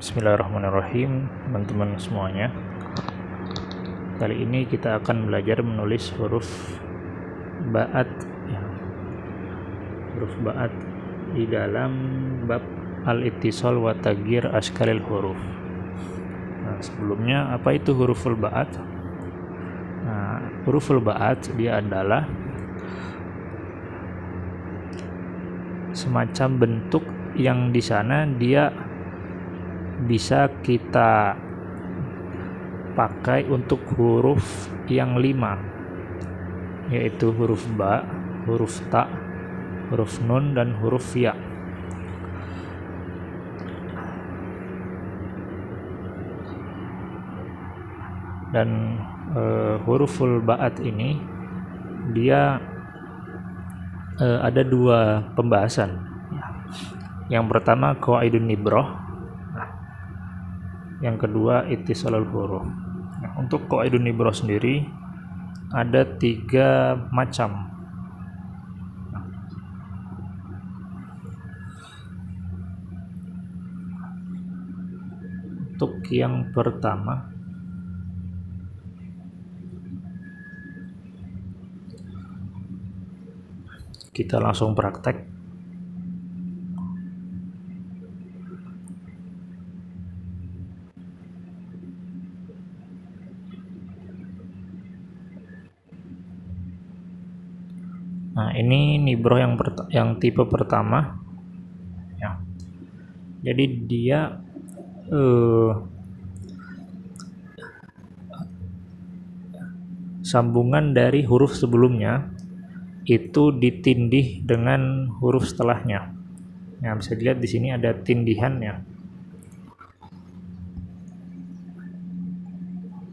Bismillahirrahmanirrahim, teman-teman semuanya. Kali ini kita akan belajar menulis huruf ba'at, ya. Huruf ba'at di dalam bab al-ittisal wa taghyir askalil huruf. Nah, sebelumnya apa itu huruful ba'at? Nah, huruful ba'at dia adalah semacam bentuk yang di sana dia bisa kita pakai untuk huruf yang 5, yaitu huruf ba, huruf ta, huruf nun, dan huruf ya. Dan huruful ba'at ini dia ada dua pembahasan. Yang pertama qawaidun nibroh, yang kedua ittisalul huruf. Nah, untuk qawaidun nibroh sendiri ada 3 macam. Untuk yang pertama, kita langsung praktek. Nah, ini nibroh yang tipe pertama, ya. Jadi dia sambungan dari huruf sebelumnya itu ditindih dengan huruf setelahnya. Nah, bisa dilihat di sini ada tindihannya.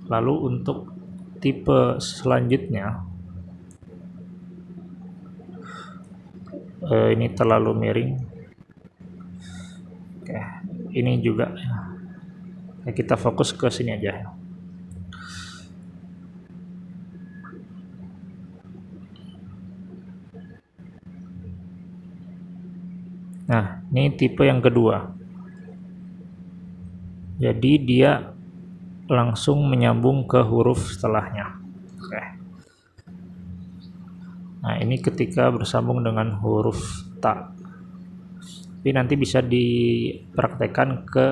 Lalu untuk tipe selanjutnya, ini terlalu miring. Oke, ini juga. Ya, kita fokus ke sini aja. Nah, ini tipe yang kedua. Jadi dia langsung menyambung ke huruf setelahnya. Oke. Nah, ini ketika bersambung dengan huruf ta. Tapi nanti bisa dipraktekkan ke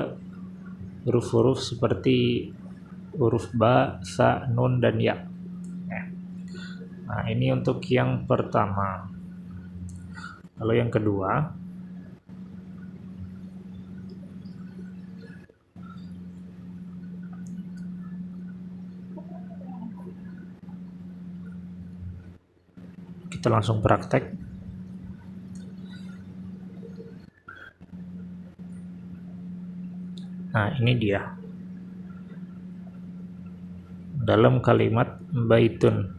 huruf-huruf seperti huruf ba, sa, nun, dan ya. Nah, ini untuk yang pertama. Lalu yang kedua, kita langsung praktek. Nah, ini dia. Dalam kalimat baitun.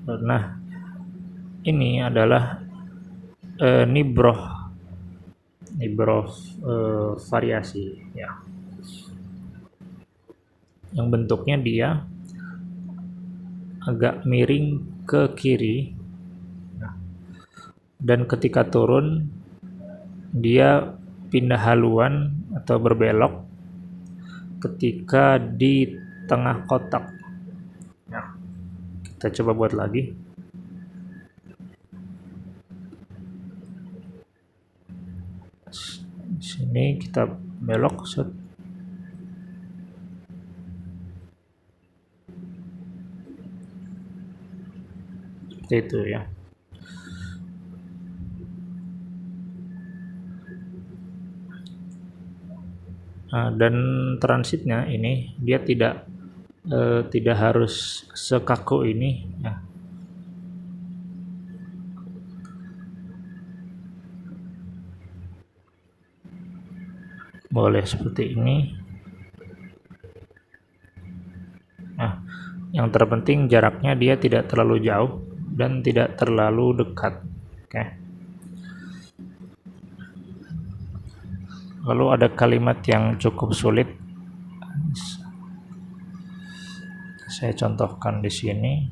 Nah, ini adalah nibroh variasi, ya. Yang bentuknya dia agak miring ke kiri, dan ketika turun dia pindah haluan atau berbelok ketika di tengah kotak. Nah, kita coba buat lagi. Di sini kita belok set. Seperti itu, ya. Nah, dan transitnya ini dia tidak harus sekaku ini, ya. Boleh seperti ini. Nah, yang terpenting jaraknya dia tidak terlalu jauh dan tidak terlalu dekat. Oke. Lalu ada kalimat yang cukup sulit. Saya contohkan di sini.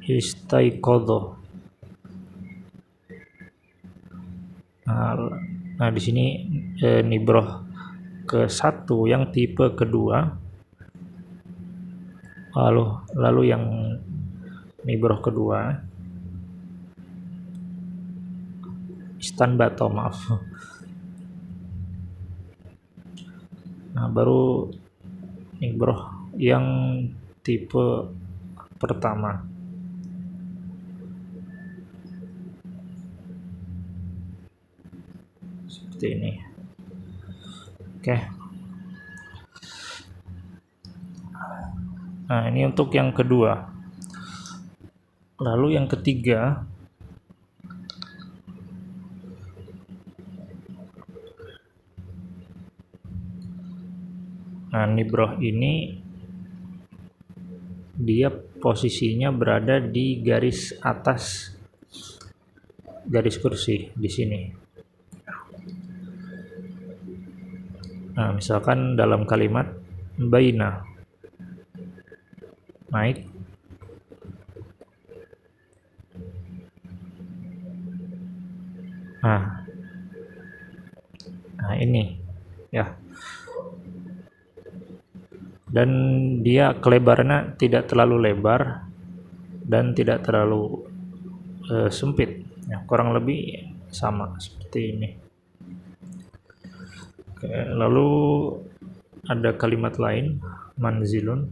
Istaiqadha. Nah, di sini nibroh ke satu yang tipe kedua, lalu yang nibroh kedua istanbato, maaf. Nah, baru nibroh yang tipe pertama. Seperti ini. Oke. Nah, ini untuk yang kedua. Lalu yang ketiga, nah, nibroh ini dia posisinya berada di garis atas garis kursi di sini. Nah, misalkan dalam kalimat baina, naik, nah ini ya, dan dia kelebarannya tidak terlalu lebar dan tidak terlalu sempit ya, kurang lebih sama seperti ini. Oke, lalu ada kalimat lain, manzilun.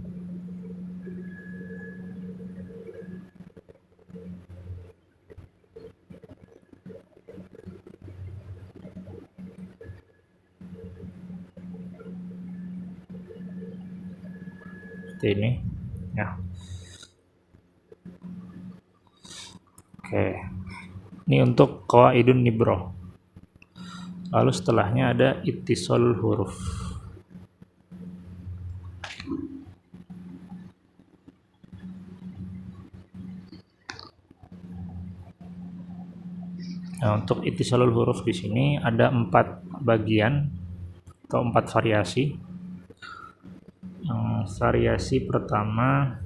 Seperti ini ya. Oke, ini untuk qawaidun nibroh. Lalu setelahnya ada ittisal huruf. Nah, untuk ittisalul huruf di sini ada 4 bagian atau 4 variasi. Variasi pertama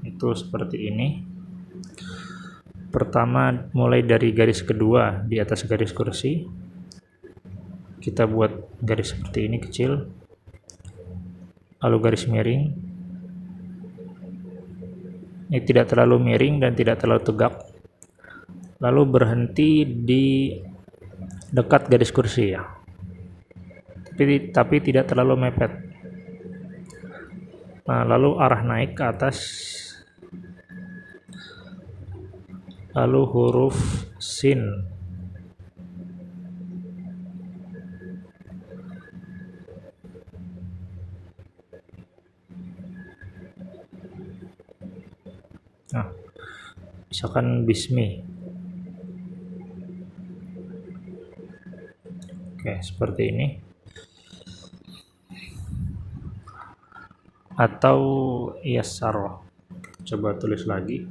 itu seperti ini. Pertama, mulai dari garis kedua di atas garis kursi, kita buat garis seperti ini kecil, lalu garis miring. Ini tidak terlalu miring dan tidak terlalu tegak, lalu berhenti di dekat garis kursi ya, tapi tidak terlalu mepet. Nah, lalu arah naik ke atas, lalu huruf sin. Nah, misalkan bismi. Oke, seperti ini. Atau yassar. Coba tulis lagi.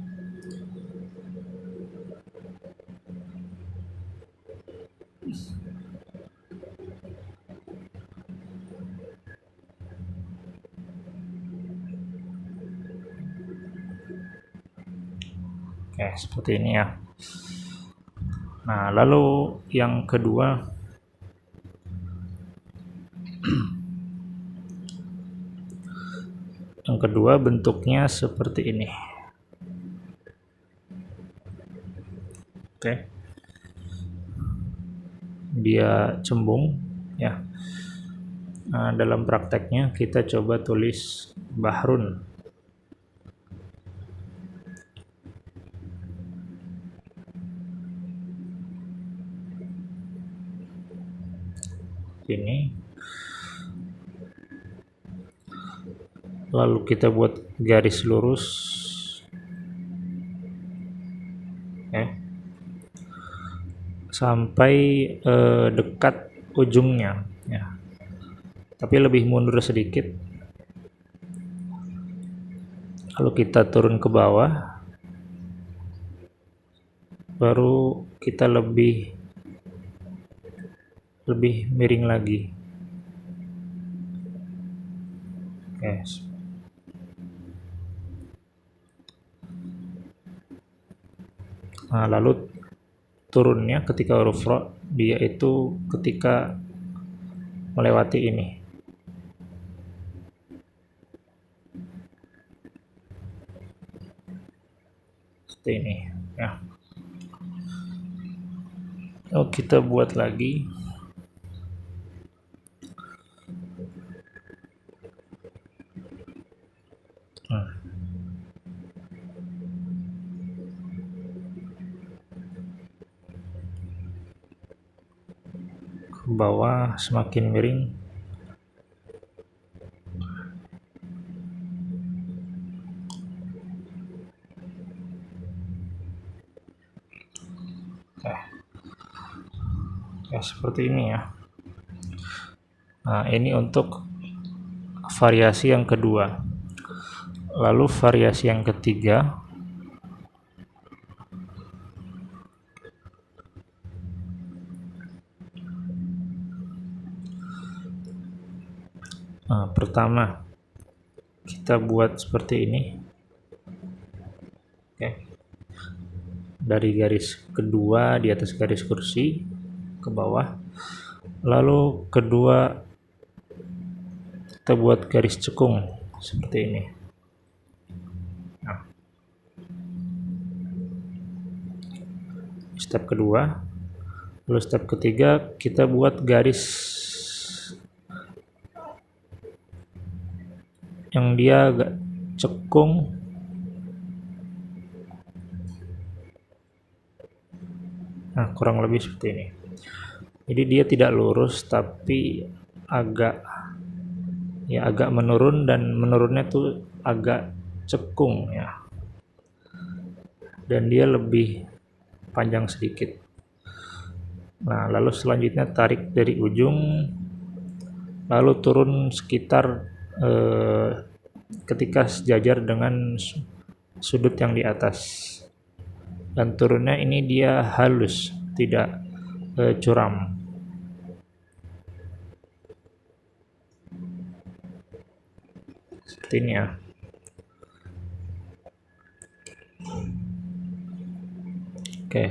Oke, seperti ini ya. Nah, lalu yang kedua, bentuknya seperti ini. Oke. Dia cembung ya. Nah, dalam prakteknya kita coba tulis bahrun. Ini. Lalu kita buat garis lurus. Sampai dekat ujungnya ya. Tapi lebih mundur sedikit. Lalu kita turun ke bawah. Baru kita lebih miring lagi. Oke. Nah, lalu turunnya ketika huruf ro, dia itu ketika melewati ini. Seperti ini ya. Oh, kita buat lagi. Ke bawah semakin miring. Ya seperti ini ya. Nah, ini untuk variasi yang kedua. Lalu variasi yang ketiga, nah, pertama kita buat seperti ini. Oke. Dari garis kedua di atas garis kursi ke bawah. Lalu kedua kita buat garis cekung seperti ini. Nah, step kedua. Lalu step ketiga kita buat garis yang dia agak cekung. Nah, kurang lebih seperti ini. Jadi dia tidak lurus tapi agak menurun, dan menurunnya tuh agak cekung ya. Dan dia lebih panjang sedikit. Nah, lalu selanjutnya tarik dari ujung, lalu turun sekitar ketika sejajar dengan sudut yang di atas. Dan turunnya ini dia halus, tidak curam. Seperti ini ya. Oke.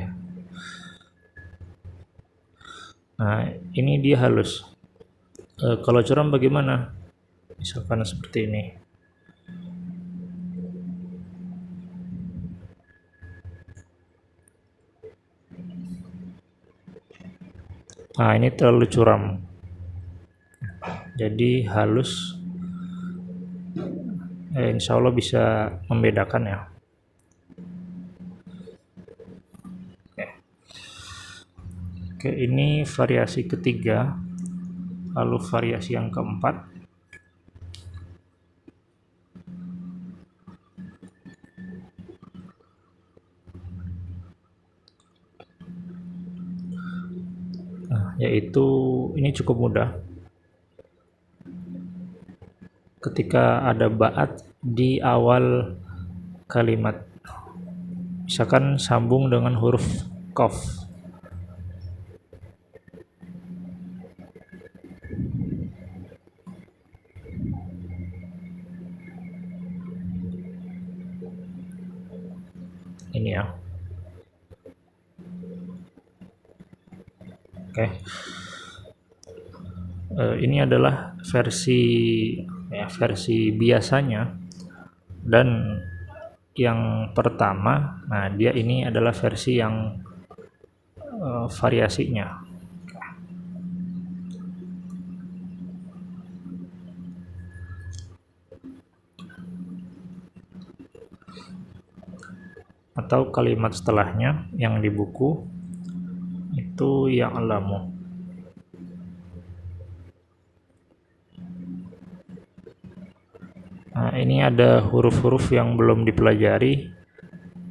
Nah, ini dia halus. Kalau curam bagaimana? Misalkan seperti ini. Nah, ini terlalu curam. Jadi halus. Insya Allah bisa membedakan ya. Oke, ini variasi ketiga. Lalu variasi yang keempat. Nah, yaitu ini cukup mudah. Ketika ada ba'at di awal kalimat, misalkan sambung dengan huruf qaf. Ini ya. Oke. Ini adalah versi biasanya, dan yang pertama, nah dia ini adalah versi yang variasinya. Atau kalimat setelahnya yang di buku itu ya'lamu. Nah, ini ada huruf-huruf yang belum dipelajari,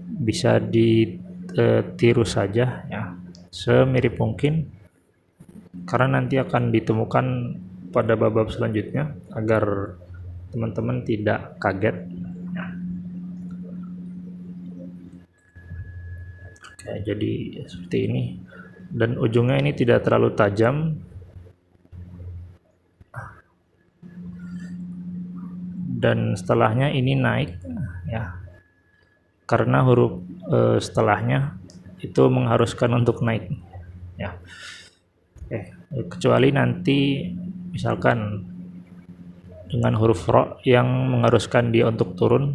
bisa ditiru saja ya, semirip mungkin, karena nanti akan ditemukan pada bab-bab selanjutnya agar teman-teman tidak kaget. Oke, jadi seperti ini, dan ujungnya ini tidak terlalu tajam, dan setelahnya ini naik ya, karena huruf setelahnya itu mengharuskan untuk naik ya. Kecuali nanti misalkan dengan huruf ro yang mengharuskan dia untuk turun.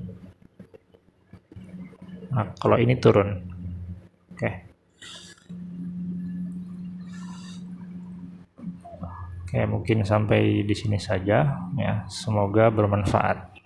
Nah, kalau ini turun. Oke, mungkin sampai di sini saja ya. Semoga bermanfaat.